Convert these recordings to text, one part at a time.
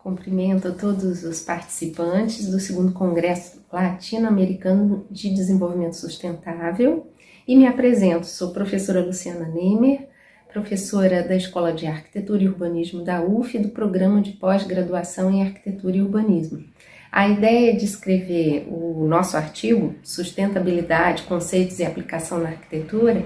Cumprimento a todos os participantes do 2º Congresso Latino-Americano de Desenvolvimento Sustentável e me apresento. Sou professora Luciana Nemer, professora da Escola de Arquitetura e Urbanismo da UF, do Programa de Pós-Graduação em Arquitetura e Urbanismo. A ideia de escrever o nosso artigo, Sustentabilidade, Conceitos e Aplicação na Arquitetura,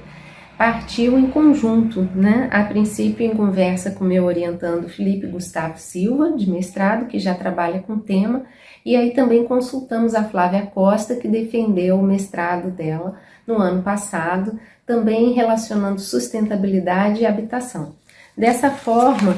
partiu em conjunto, a princípio em conversa com meu orientando Felipe Gustavo Silva, de mestrado, que já trabalha com o tema, e aí também consultamos a Flávia Costa, que defendeu o mestrado dela no ano passado, também relacionando sustentabilidade e habitação. Dessa forma,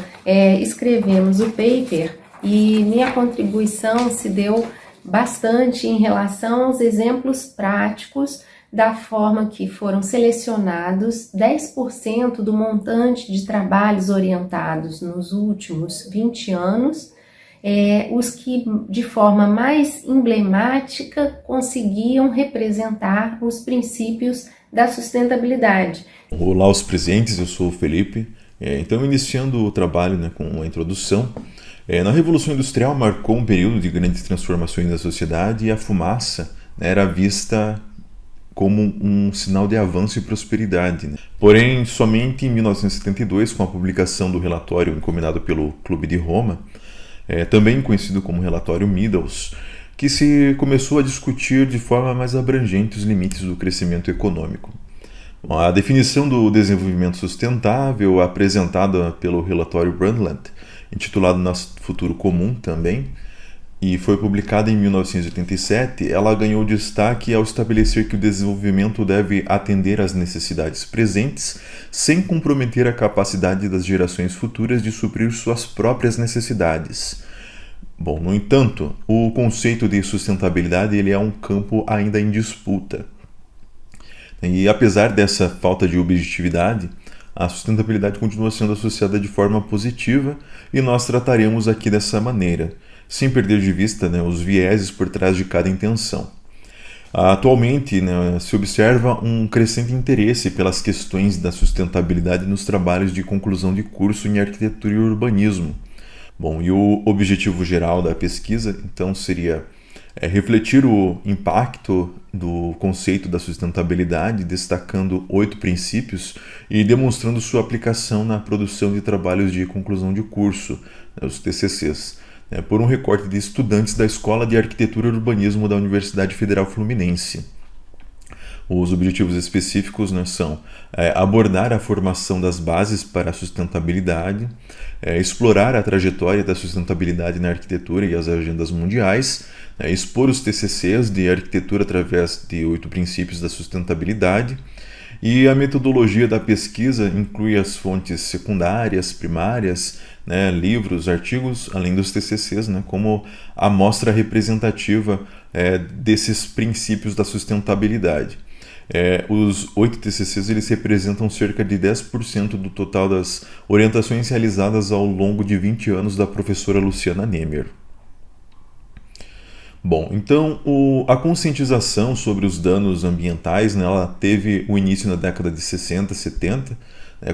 escrevemos o paper e minha contribuição se deu bastante em relação aos exemplos práticos da forma que foram selecionados 10% do montante de trabalhos orientados nos últimos 20 anos, os que de forma mais emblemática conseguiam representar os princípios da sustentabilidade. Olá aos presentes, eu sou o Felipe. Então, iniciando o trabalho com a introdução, na Revolução Industrial marcou um período de grandes transformações da sociedade e a fumaça era vista como um sinal de avanço e prosperidade. Porém, somente em 1972, com a publicação do relatório encomendado pelo Clube de Roma, também conhecido como relatório Meadows, que se começou a discutir de forma mais abrangente os limites do crescimento econômico. A definição do desenvolvimento sustentável, apresentada pelo relatório Brundtland, intitulado Nosso Futuro Comum também, e foi publicada em 1987, ela ganhou destaque ao estabelecer que o desenvolvimento deve atender às necessidades presentes, sem comprometer a capacidade das gerações futuras de suprir suas próprias necessidades. Bom, no entanto, o conceito de sustentabilidade ele é um campo ainda em disputa. E apesar dessa falta de objetividade, a sustentabilidade continua sendo associada de forma positiva e nós trataremos aqui dessa maneira, sem perder de vista os vieses por trás de cada intenção. Atualmente, se observa um crescente interesse pelas questões da sustentabilidade nos trabalhos de conclusão de curso em arquitetura e urbanismo. Bom, e o objetivo geral da pesquisa, então, seria refletir o impacto do conceito da sustentabilidade, destacando 8 princípios e demonstrando sua aplicação na produção de trabalhos de conclusão de curso, os TCCs, por um recorte de estudantes da Escola de Arquitetura e Urbanismo da Universidade Federal Fluminense. Os objetivos específicos são abordar a formação das bases para a sustentabilidade, explorar a trajetória da sustentabilidade na arquitetura e as agendas mundiais, expor os TCCs de arquitetura através de 8 princípios da sustentabilidade, e a metodologia da pesquisa inclui as fontes secundárias, primárias, livros, artigos, além dos TCCs, como amostra representativa desses princípios da sustentabilidade. Os 8 TCCs eles representam cerca de 10% do total das orientações realizadas ao longo de 20 anos da professora Luciana Nemer. Bom, então a conscientização sobre os danos ambientais ela teve o início na década de 60, 70,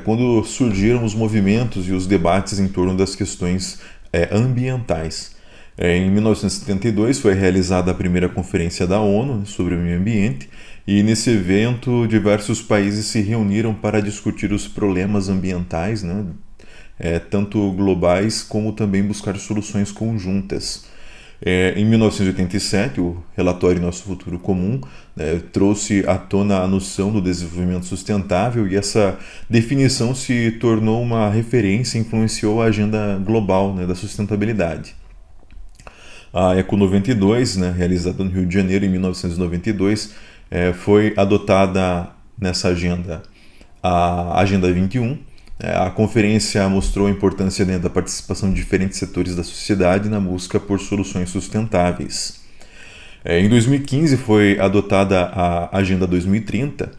quando surgiram os movimentos e os debates em torno das questões ambientais. Em 1972 foi realizada a primeira conferência da ONU sobre o meio ambiente e nesse evento diversos países se reuniram para discutir os problemas ambientais, tanto globais como também buscar soluções conjuntas. Em 1987, o relatório Nosso Futuro Comum trouxe à tona a noção do desenvolvimento sustentável e essa definição se tornou uma referência e influenciou a agenda global da sustentabilidade. A Eco 92, realizada no Rio de Janeiro em 1992, foi adotada nessa agenda a Agenda 21. A conferência mostrou a importância da participação de diferentes setores da sociedade na busca por soluções sustentáveis. Em 2015 foi adotada a Agenda 2030,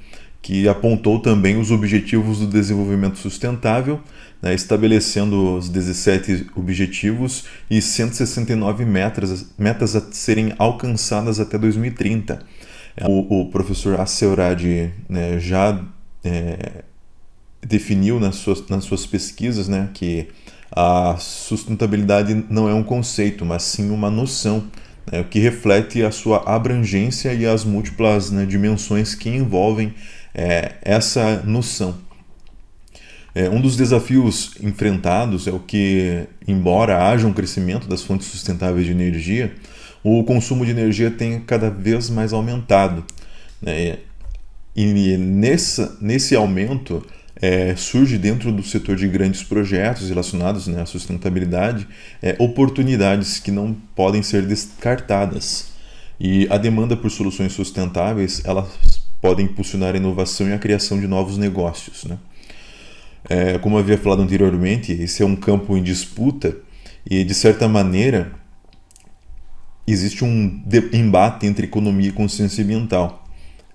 que apontou também os Objetivos do Desenvolvimento Sustentável, estabelecendo os 17 objetivos e 169 metas a serem alcançadas até 2030. O professor Asseurad já definiu nas suas pesquisas que a sustentabilidade não é um conceito, mas sim uma noção, né, que reflete a sua abrangência e as múltiplas, né, dimensões que envolvem essa noção. Um dos desafios enfrentados é o que, embora haja um crescimento das fontes sustentáveis de energia, o consumo de energia tem cada vez mais aumentado, né? E nesse aumento surge dentro do setor de grandes projetos relacionados, né, à sustentabilidade, oportunidades que não podem ser descartadas. E a demanda por soluções sustentáveis, elas podem impulsionar a inovação e a criação de novos negócios, né? Como eu havia falado anteriormente, esse é um campo em disputa e, de certa maneira, existe um embate entre economia e consciência ambiental.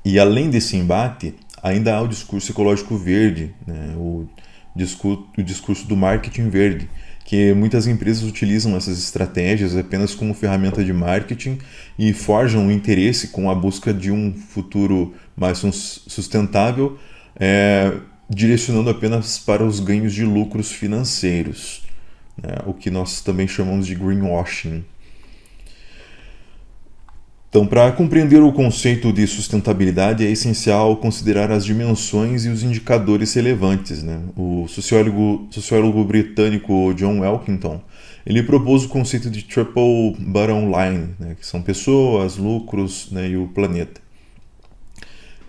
E, além desse embate, ainda há o discurso ecológico verde, né? o discurso do marketing verde, que muitas empresas utilizam essas estratégias apenas como ferramenta de marketing e forjam o interesse com a busca de um futuro mais sustentável, direcionando apenas para os ganhos de lucros financeiros, né? O que nós também chamamos de greenwashing. Então, para compreender o conceito de sustentabilidade, é essencial considerar as dimensões e os indicadores relevantes, né? O sociólogo britânico John Elkington, ele propôs o conceito de triple bottom line, né? Que são pessoas, lucros, né? E o planeta.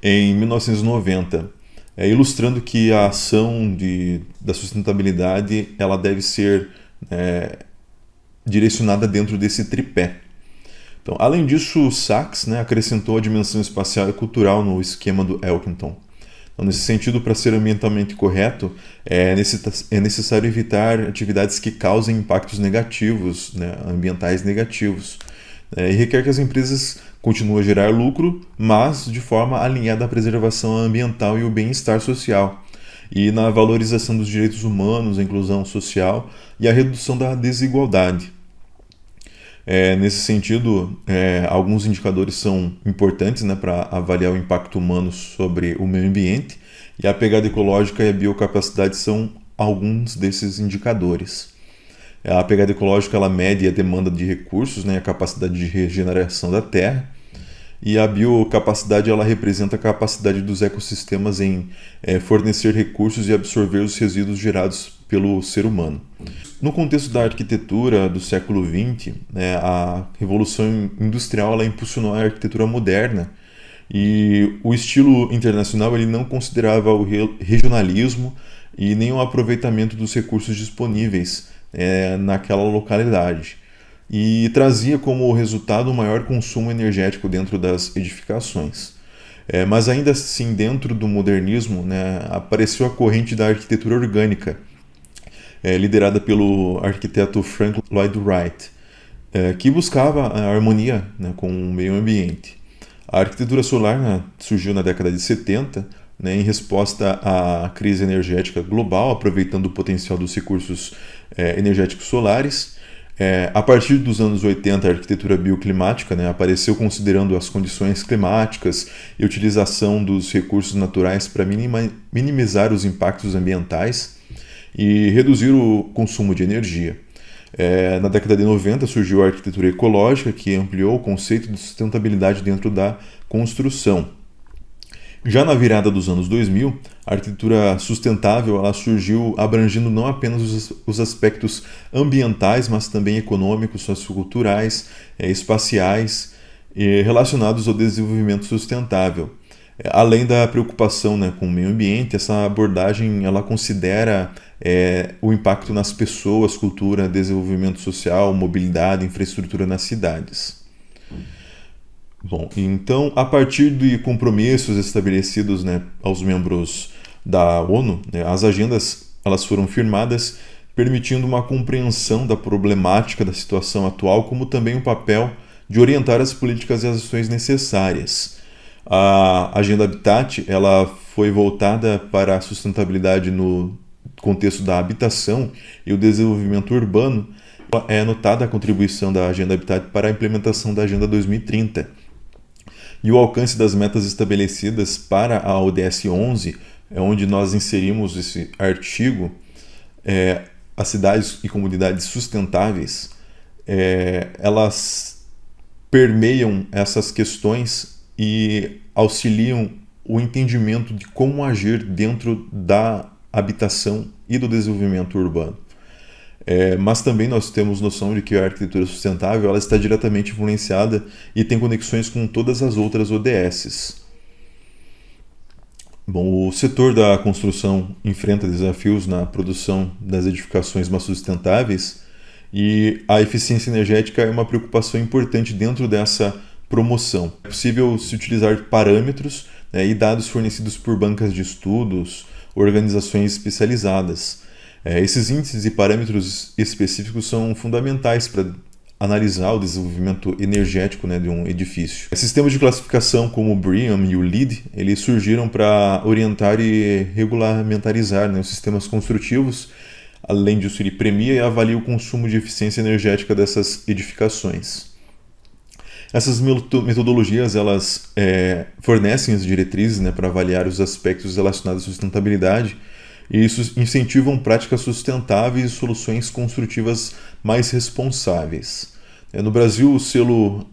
Em 1990, ilustrando que a ação da sustentabilidade ela deve ser direcionada dentro desse tripé. Então, além disso, Sachs, né, acrescentou a dimensão espacial e cultural no esquema do Elkington. Então, nesse sentido, para ser ambientalmente correto, é necessário evitar atividades que causem impactos negativos, né, ambientais negativos. E requer que as empresas continuem a gerar lucro, mas de forma alinhada à preservação ambiental e o bem-estar social, e na valorização dos direitos humanos, a inclusão social e a redução da desigualdade. Nesse sentido, alguns indicadores são importantes, né, para avaliar o impacto humano sobre o meio ambiente, e a pegada ecológica e a biocapacidade são alguns desses indicadores. A pegada ecológica ela mede a demanda de recursos, né, a capacidade de regeneração da terra, e a biocapacidade ela representa a capacidade dos ecossistemas em fornecer recursos e absorver os resíduos gerados pelo ser humano. No contexto da arquitetura do século XX, a Revolução Industrial ela impulsionou a arquitetura moderna, e o estilo internacional ele não considerava o regionalismo e nem o aproveitamento dos recursos disponíveis naquela localidade, e trazia como resultado um maior consumo energético dentro das edificações. Mas ainda assim, dentro do modernismo, né, apareceu a corrente da arquitetura orgânica, liderada pelo arquiteto Frank Lloyd Wright, que buscava a harmonia, né, com o meio ambiente. A arquitetura solar, né, surgiu na década de 70, né, em resposta à crise energética global, aproveitando o potencial dos recursos energéticos solares. A partir dos anos 80, a arquitetura bioclimática, né, apareceu considerando as condições climáticas e a utilização dos recursos naturais para minimizar os impactos ambientais e reduzir o consumo de energia. Na década de 90 surgiu a arquitetura ecológica, que ampliou o conceito de sustentabilidade dentro da construção. Já na virada dos anos 2000, a arquitetura sustentável ela surgiu abrangendo não apenas os aspectos ambientais, mas também econômicos, socioculturais, espaciais, relacionados ao desenvolvimento sustentável. Além da preocupação, né, com o meio ambiente, essa abordagem ela considera o impacto nas pessoas, cultura, desenvolvimento social, mobilidade, infraestrutura nas cidades. Bom, então, a partir de compromissos estabelecidos, né, aos membros da ONU, né, as agendas elas foram firmadas, permitindo uma compreensão da problemática da situação atual, como também o papel de orientar as políticas e as ações necessárias. A Agenda Habitat ela foi voltada para a sustentabilidade no contexto da habitação e o desenvolvimento urbano. É notada a contribuição da Agenda Habitat para a implementação da Agenda 2030. E o alcance das metas estabelecidas para a ODS 11, onde nós inserimos esse artigo, as cidades e comunidades sustentáveis, elas permeiam essas questões e auxiliam o entendimento de como agir dentro da habitação e do desenvolvimento urbano. Mas também nós temos noção de que a arquitetura sustentável ela está diretamente influenciada e tem conexões com todas as outras ODSs. Bom, o setor da construção enfrenta desafios na produção das edificações mais sustentáveis e a eficiência energética é uma preocupação importante dentro dessa promoção. É possível se utilizar parâmetros, né, e dados fornecidos por bancas de estudos, organizações especializadas. Esses índices e parâmetros específicos são fundamentais para analisar o desenvolvimento energético, né, de um edifício. Sistemas de classificação como o BREEAM e o LEED, eles surgiram para orientar e regulamentarizar, né, os sistemas construtivos. Além disso, ele premia e avalia o consumo de eficiência energética dessas edificações. Essas metodologias elas fornecem as diretrizes, né, para avaliar os aspectos relacionados à sustentabilidade, e isso incentivam práticas sustentáveis e soluções construtivas mais responsáveis. No Brasil, o selo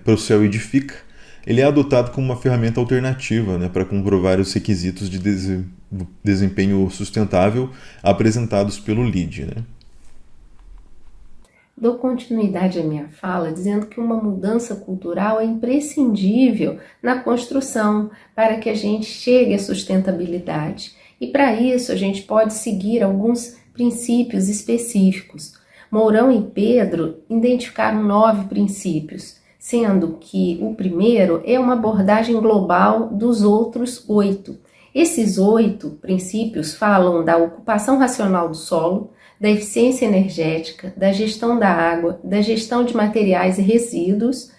Procel Edifica ele é adotado como uma ferramenta alternativa, né, para comprovar os requisitos de desempenho sustentável apresentados pelo LEED. Né? Dou continuidade à minha fala dizendo que uma mudança cultural é imprescindível na construção para que a gente chegue à sustentabilidade. E para isso a gente pode seguir alguns princípios específicos. Mourão e Pedro identificaram 9 princípios, sendo que o primeiro é uma abordagem global dos outros 8. Esses 8 princípios falam da ocupação racional do solo, da eficiência energética, da gestão da água, da gestão de materiais e resíduos,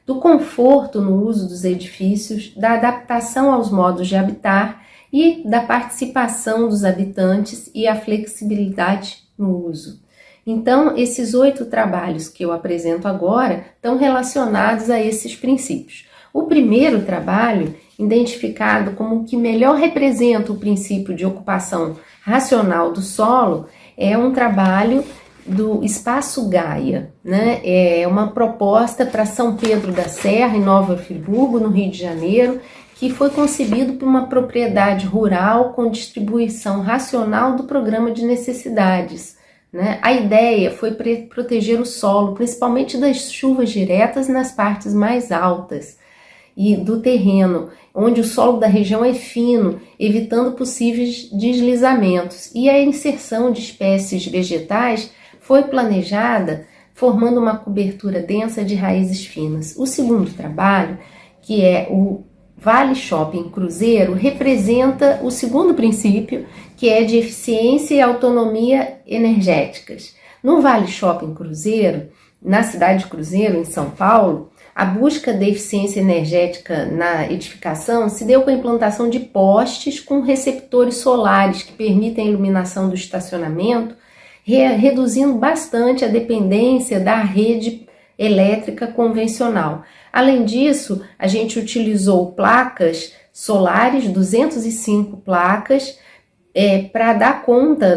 do conforto no uso dos edifícios, da adaptação aos modos de habitar e da participação dos habitantes e a flexibilidade no uso. Então, esses 8 trabalhos que eu apresento agora estão relacionados a esses princípios. O primeiro trabalho, identificado como o que melhor representa o princípio de ocupação racional do solo, é um trabalho do Espaço Gaia, né? É uma proposta para São Pedro da Serra, em Nova Friburgo, no Rio de Janeiro, que foi concebido por uma propriedade rural com distribuição racional do programa de necessidades. Né? A ideia foi proteger o solo, principalmente das chuvas diretas nas partes mais altas e do terreno, onde o solo da região é fino, evitando possíveis deslizamentos. E a inserção de espécies vegetais foi planejada formando uma cobertura densa de raízes finas. O segundo trabalho, que é o Vale Shopping Cruzeiro, representa o segundo princípio, que é de eficiência e autonomia energéticas. No Vale Shopping Cruzeiro, na cidade de Cruzeiro, em São Paulo, a busca da eficiência energética na edificação se deu com a implantação de postes com receptores solares que permitem a iluminação do estacionamento, reduzindo bastante a dependência da rede elétrica convencional. Além disso, a gente utilizou placas solares, 205 placas, para dar conta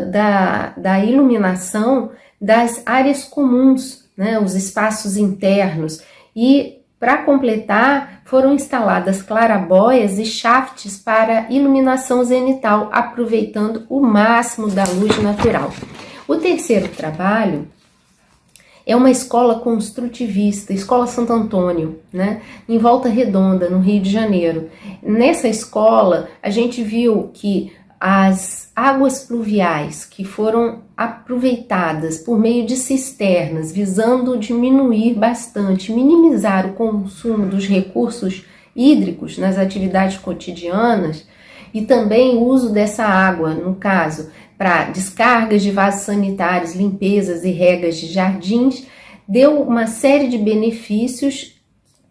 da iluminação das áreas comuns, né, os espaços internos. E, para completar, foram instaladas clarabóias e shafts para iluminação zenital, aproveitando o máximo da luz natural. O terceiro trabalho é uma escola construtivista, Escola Santo Antônio, né, em Volta Redonda, no Rio de Janeiro. Nessa escola, a gente viu que as águas pluviais que foram aproveitadas por meio de cisternas, visando diminuir bastante, minimizar o consumo dos recursos hídricos nas atividades cotidianas e também o uso dessa água, no caso, para descargas de vasos sanitários, limpezas e regas de jardins, deu uma série de benefícios,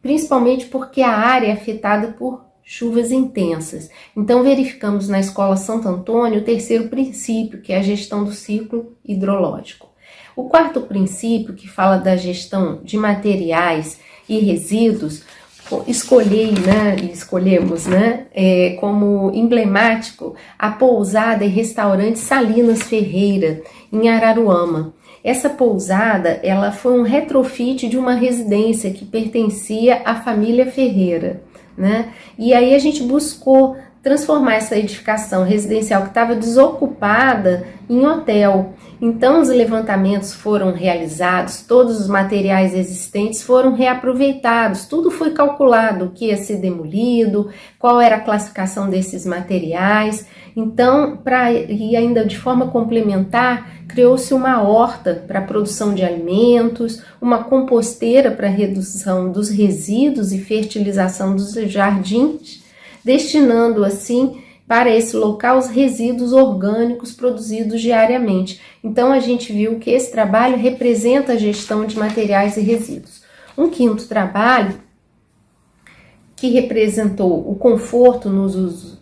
principalmente porque a área é afetada por chuvas intensas. Então, verificamos na Escola Santo Antônio o terceiro princípio, que é a gestão do ciclo hidrológico. O quarto princípio, que fala da gestão de materiais e resíduos, escolhemos, né, como emblemático a pousada e restaurante Salinas Ferreira, em Araruama. Essa pousada, ela foi um retrofit de uma residência que pertencia à família Ferreira, né? E aí a gente buscou transformar essa edificação residencial que estava desocupada em hotel. Então os levantamentos foram realizados, todos os materiais existentes foram reaproveitados, tudo foi calculado, o que ia ser demolido, qual era a classificação desses materiais. Então, e ainda de forma complementar, criou-se uma horta para a produção de alimentos, uma composteira para redução dos resíduos e fertilização dos jardins, destinando assim para esse local os resíduos orgânicos produzidos diariamente. Então a gente viu que esse trabalho representa a gestão de materiais e resíduos. Um quinto trabalho que representou o conforto no uso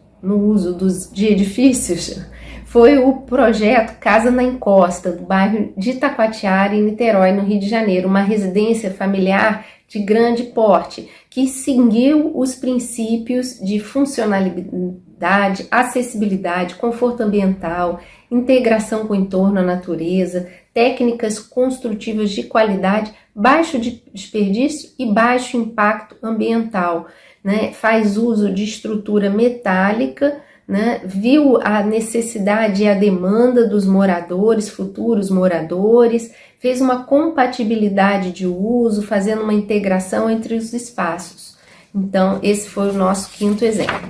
de edifícios foi o projeto Casa na Encosta, do bairro de Itacoatiara, em Niterói, no Rio de Janeiro, uma residência familiar de grande porte, que seguiu os princípios de funcionalidade, acessibilidade, conforto ambiental, integração com o entorno, a natureza, técnicas construtivas de qualidade, baixo desperdício e baixo impacto ambiental, né? Faz uso de estrutura metálica, né? Viu a necessidade e a demanda dos moradores, futuros moradores, fez uma compatibilidade de uso, fazendo uma integração entre os espaços. Então, esse foi o nosso quinto exemplo.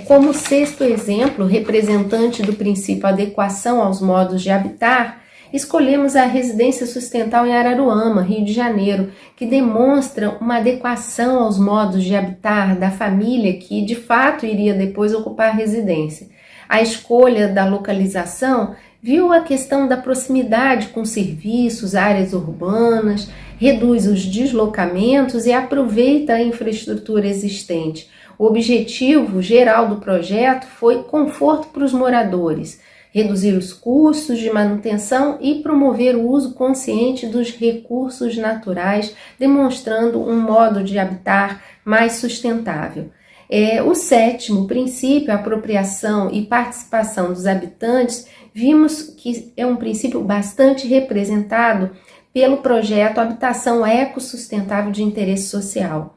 Como sexto exemplo, representante do princípio adequação aos modos de habitar, escolhemos a residência sustentável em Araruama, Rio de Janeiro, que demonstra uma adequação aos modos de habitar da família que, de fato, iria depois ocupar a residência. A escolha da localização viu a questão da proximidade com serviços, áreas urbanas, reduz os deslocamentos e aproveita a infraestrutura existente. O objetivo geral do projeto foi conforto para os moradores, reduzir os custos de manutenção e promover o uso consciente dos recursos naturais, demonstrando um modo de habitar mais sustentável. O sétimo princípio, a apropriação e participação dos habitantes, vimos que é um princípio bastante representado pelo projeto Habitação Ecossustentável de Interesse Social.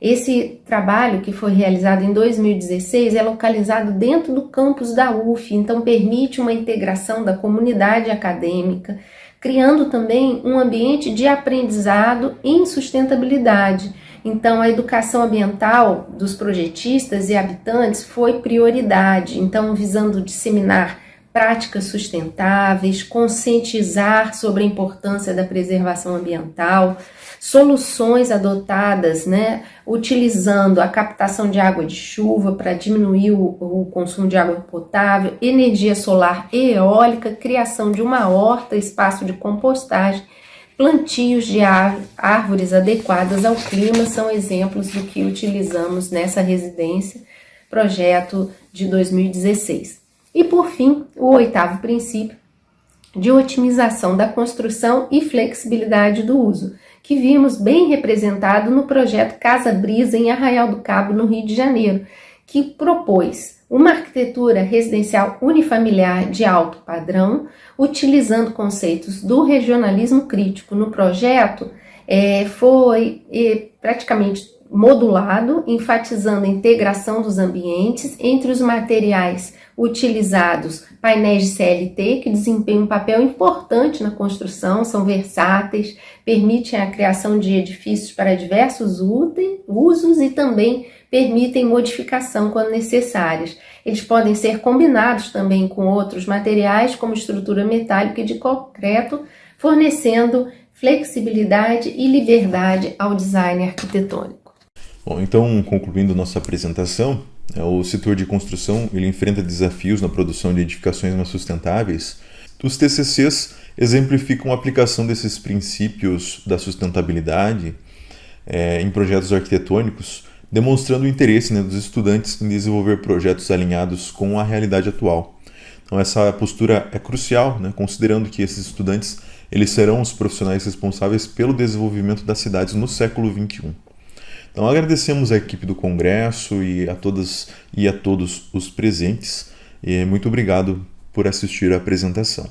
Esse trabalho, que foi realizado em 2016, é localizado dentro do campus da UF, então permite uma integração da comunidade acadêmica, criando também um ambiente de aprendizado em sustentabilidade. Então, a educação ambiental dos projetistas e habitantes foi prioridade, então visando disseminar práticas sustentáveis, conscientizar sobre a importância da preservação ambiental, soluções adotadas, né, utilizando a captação de água de chuva para diminuir o consumo de água potável, energia solar e eólica, criação de uma horta, espaço de compostagem, plantios de árvores adequadas ao clima, são exemplos do que utilizamos nessa residência, projeto de 2016. E, por fim, o oitavo princípio de otimização da construção e flexibilidade do uso, que vimos bem representado no projeto Casa Brisa, em Arraial do Cabo, no Rio de Janeiro, que propôs uma arquitetura residencial unifamiliar de alto padrão, utilizando conceitos do regionalismo crítico. No projeto, foi praticamente modulado, enfatizando a integração dos ambientes. Entre os materiais utilizados, painéis de CLT, que desempenham um papel importante na construção, são versáteis, permitem a criação de edifícios para diversos usos e também permitem modificação quando necessárias. Eles podem ser combinados também com outros materiais, como estrutura metálica e de concreto, fornecendo flexibilidade e liberdade ao design arquitetônico. Bom, então, concluindo nossa apresentação, o setor de construção ele enfrenta desafios na produção de edificações mais sustentáveis. Os TCCs exemplificam a aplicação desses princípios da sustentabilidade em projetos arquitetônicos, demonstrando o interesse, dos estudantes em desenvolver projetos alinhados com a realidade atual. Então, essa postura é crucial, considerando que esses estudantes eles serão os profissionais responsáveis pelo desenvolvimento das cidades no século XXI. Então agradecemos à equipe do Congresso e a todas e a todos os presentes. E muito obrigado por assistir à apresentação.